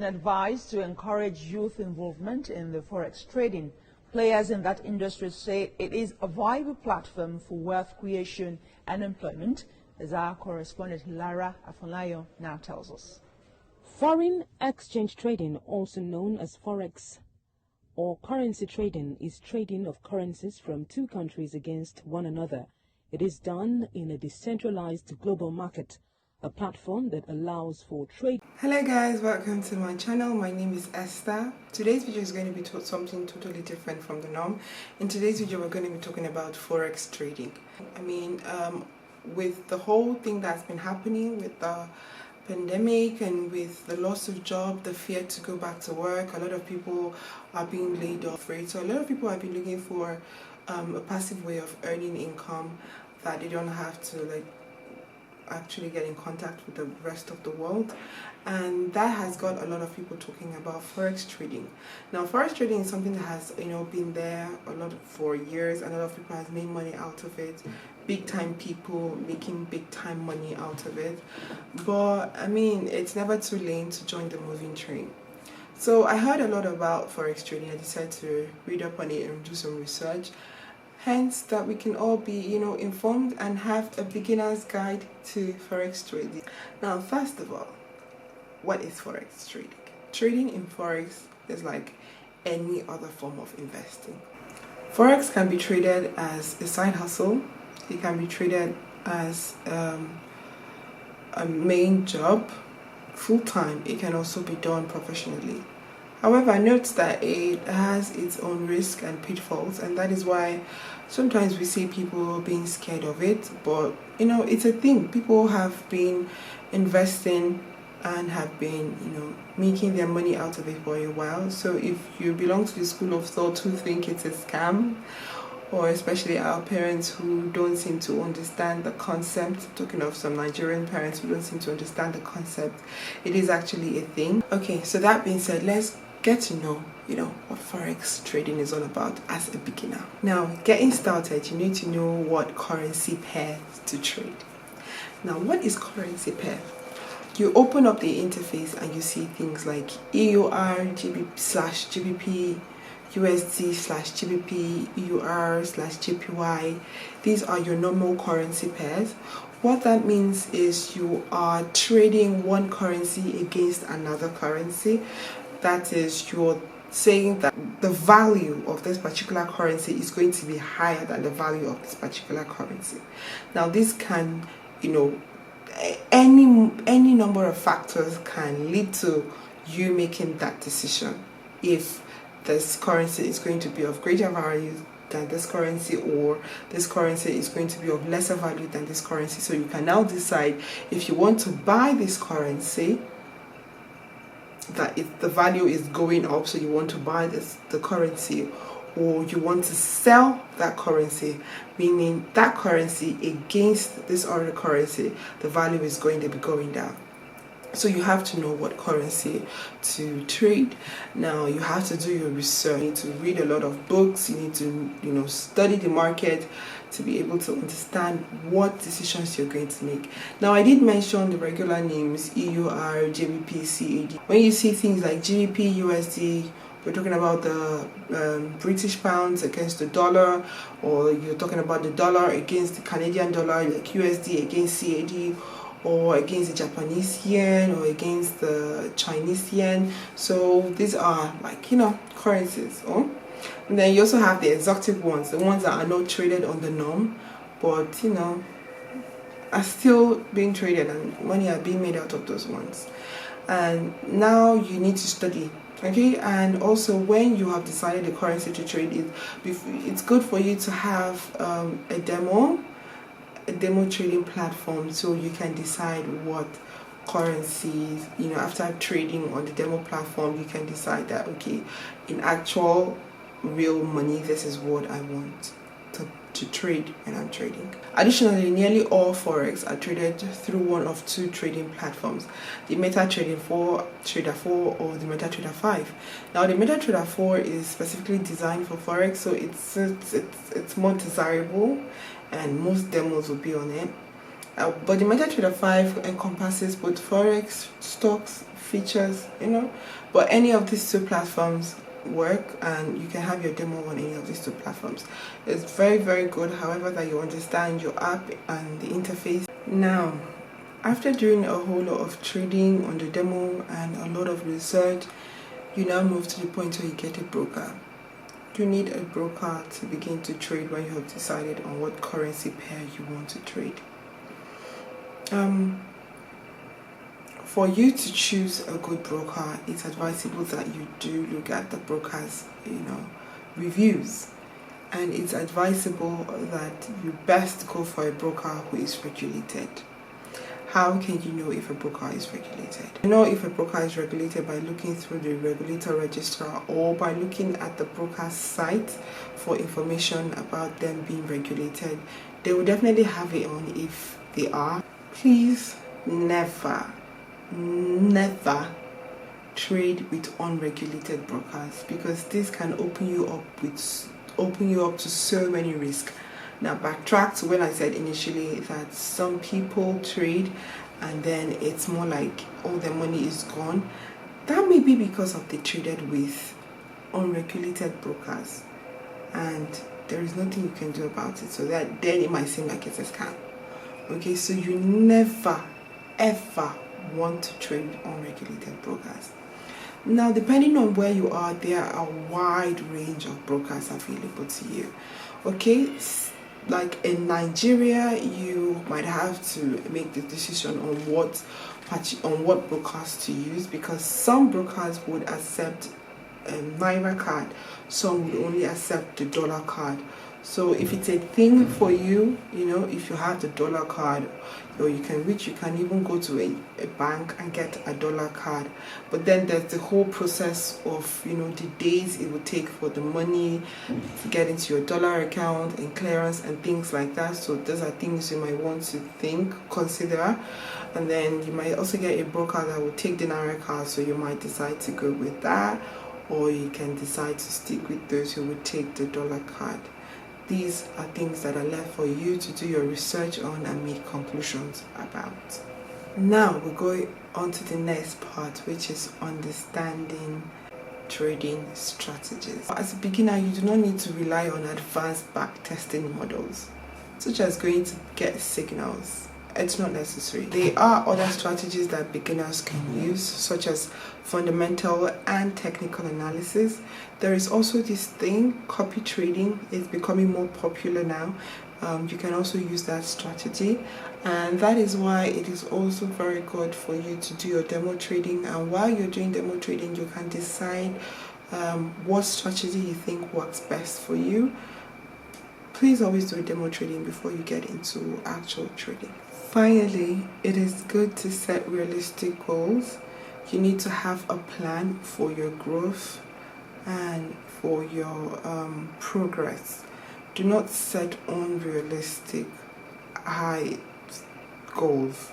Advised to encourage youth involvement in the forex trading. Players in that industry say it is a viable platform for wealth creation and employment, as our correspondent Lara Afolayo now tells us. Foreign exchange trading, also known as Forex or currency trading, is trading of currencies from two countries against one another. It is done in a decentralized global market, a platform that allows for trade. Hello guys, welcome to my channel. My name is Esther. Today's video is going to be something totally different from the norm. In today's video, we're going to be talking about Forex trading. With the whole thing that's been happening with the pandemic and with the loss of job, the fear to go back to work, a lot of people are being laid off, right? So a lot of people have been looking for a passive way of earning income that they don't have to actually get in contact with the rest of the world, and that has got a lot of people talking about forex trading. Now, forex trading is something that has been there a lot for years, and a lot of people have made money out of it. Big time people making big time money out of it, but it's never too late to join the moving train. So I heard a lot about forex trading. I decided to read up on it and do some research, hence that we can all be informed and have a beginner's guide to forex trading. Now, first of all, what is forex trading? Trading in forex is like any other form of investing. Forex can be traded as a side hustle. It can be traded as a main job, full-time. It can also be done professionally. However, note that it has its own risk and pitfalls, and that is why sometimes we see people being scared of it. But it's a thing. People have been investing and have been making their money out of it for a while. So if you belong to the school of thought who think it's a scam, or especially our parents who don't seem to understand the concept, talking of some Nigerian parents who don't seem to understand the concept, it is actually a thing. Okay, so that being said, let's get to know what forex trading is all about as a beginner. Now, getting started, you need to know what currency pair to trade. Now, what is currency pair? You open up the interface and you see things like EUR/GBP, USD/GBP, EUR/JPY. These are your normal currency pairs. What that means is you are trading one currency against another currency. That is, you're saying that the value of this particular currency is going to be higher than the value of this particular currency. Now, this can, any number of factors can lead to you making that decision. If this currency is going to be of greater value than this currency, or this currency is going to be of lesser value than this currency. So you can now decide if you want to buy this currency, that if the value is going up, so you want to buy the currency, or you want to sell that currency, meaning that currency against this other currency, the value is going to be going down. So you have to know what currency to trade. Now, you have to do your research. You need to read a lot of books. You need to study the market to be able to understand what decisions you're going to make. Now, I did mention the regular names EUR, JBP, CAD. When you see things like GBP, USD, we're talking about the British pounds against the dollar, or you're talking about the dollar against the Canadian dollar, like USD against CAD, or against the Japanese yen, or against the Chinese yen. So these are currencies. And then you also have the exotic ones, the ones that are not traded on the norm, but are still being traded, and money are being made out of those ones. And now you need to study. Okay, and also when you have decided the currency to trade, it's good for you to have a demo trading platform, so you can decide what currencies, after trading on the demo platform, you can decide that, okay, in actual real money, this is what I want to trade when I'm trading. Additionally, nearly all forex are traded through one of two trading platforms, the MetaTrader 4, or the MetaTrader 5. Now, the MetaTrader 4 is specifically designed for forex, so it's more desirable, and most demos will be on it. But the MetaTrader 5 encompasses both forex, stocks, features, but any of these two platforms work, and you can have your demo on any of these two platforms. It's very, very good, however, that you understand your app and the interface. Now, after doing a whole lot of trading on the demo and a lot of research, you now move to the point where you get a broker. You need a broker to begin to trade when you have decided on what currency pair you want to trade. For you to choose a good broker, it's advisable that you do look at the broker's, reviews, and it's advisable that you best go for a broker who is regulated. How can you know if a broker is regulated? You know if a broker is regulated by looking through the regulator register or by looking at the broker's site for information about them being regulated. They will definitely have it on if they are. Please never trade with unregulated brokers, because this can open you up to so many risks. Now, backtrack to when I said initially that some people trade and then it's more like all their money is gone. That may be because they traded with unregulated brokers, and there is nothing you can do about it. So that then it might seem like it's a scam. Okay, so you never ever want to trade with unregulated brokers. Now, depending on where you are, there are a wide range of brokers available to you. Okay, like in Nigeria, you might have to make the decision on what brokers to use, because some brokers would accept Naira card, some would only accept the dollar card. So if it's a thing for you, if you have the dollar card, or you can even go to a bank and get a dollar card. But then there's the whole process of, the days it would take for the money to get into your dollar account and clearance and things like that. So those are things you might want to consider. And then you might also get a broker that will take the Naira card, so you might decide to go with that, or you can decide to stick with those who would take the dollar card. These are things that are left for you to do your research on and make conclusions about. Now we're going on to the next part, which is understanding trading strategies. As a beginner, you do not need to rely on advanced backtesting models, such as going to get signals. It's not necessary. There are other strategies that beginners can use, such as fundamental and technical analysis. There is also this thing, copy trading. It's becoming more popular now. You can also use that strategy, and that is why it is also very good for you to do your demo trading. And while you're doing demo trading, you can decide what strategy you think works best for you. Please always do demo trading before you get into actual trading. Finally, it is good to set realistic goals. You need to have a plan for your growth and for your progress. Do not set unrealistic high goals,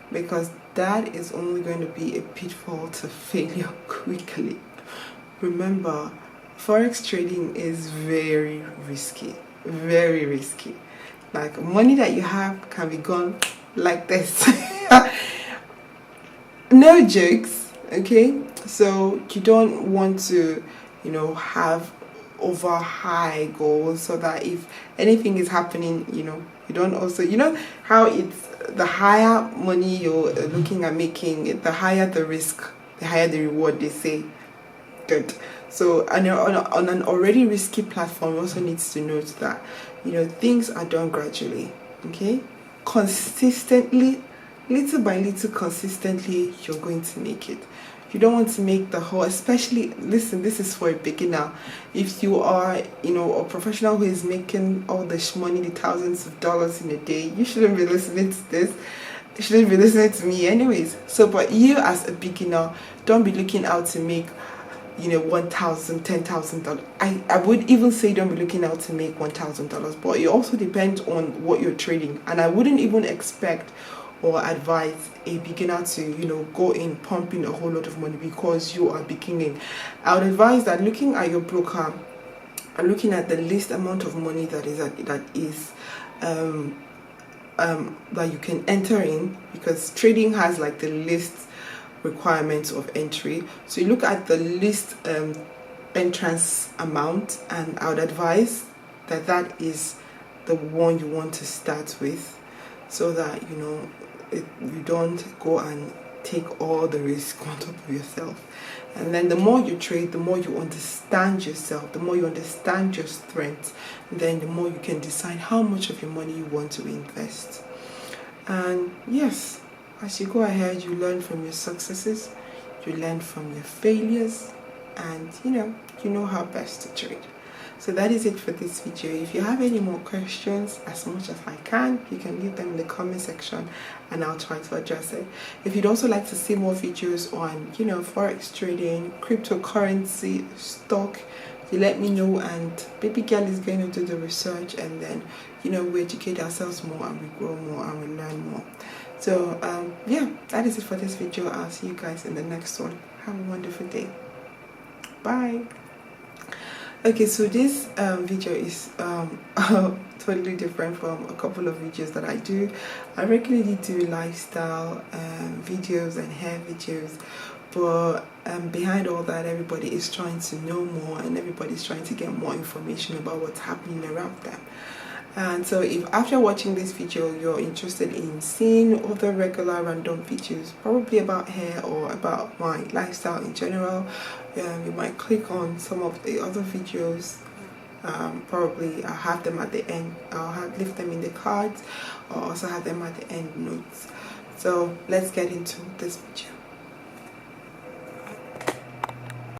because that is only going to be a pitfall to failure quickly. Remember, Forex trading is very risky, very risky. Like, money that you have can be gone like this. No jokes, okay? So you don't want to, have over high goals, so that if anything is happening, you don't also, how it's the higher money you're looking at making, the higher the risk, the higher the reward, they say. Good. So on an already risky platform, also needs to note that things are done gradually. Okay, consistently, little by little, consistently, you're going to make it. You don't want to make the whole, especially, listen, this is for a beginner. If you are, a professional who is making all the money, the thousands of dollars in a day, you shouldn't be listening to this. You shouldn't be listening to me anyways. So, but you as a beginner, don't be looking out to make, $1,000, $10,000. I would even say don't be looking out to make $1,000, but it also depends on what you're trading. And I wouldn't even expect or advise a beginner to go in pumping a whole lot of money because you are beginning. I would advise that looking at your broker and looking at the least amount of money that you can enter in, because trading has like the least requirements of entry. So you look at the least entrance amount, and I would advise that that is the one you want to start with, so that you don't go and take all the risk on top of yourself. And then the more you trade, the more you understand yourself, the more you understand your strengths, then the more you can decide how much of your money you want to invest. And yes, as you go ahead, you learn from your successes, you learn from your failures, and you know how best to trade. So that is it for this video. If you have any more questions, as much as I can, you can leave them in the comment section and I'll try to address it. If you'd also like to see more videos on forex trading, cryptocurrency, stock, you let me know, and baby girl is going to do the research, and then we educate ourselves more and we grow more and we learn more. So yeah, that is it for this video. I'll see you guys in the next one. Have a wonderful day. Bye. Okay, so this video is totally different from a couple of videos that I do. I regularly do lifestyle videos and hair videos, but behind all that, everybody is trying to know more, and everybody's trying to get more information about what's happening around them. And so if after watching this video you're interested in seeing other regular random videos, probably about hair or about my lifestyle in general, you might click on some of the other videos. Probably I'll have them at the end. I'll leave them in the cards, or also have them at the end notes. So let's get into this video.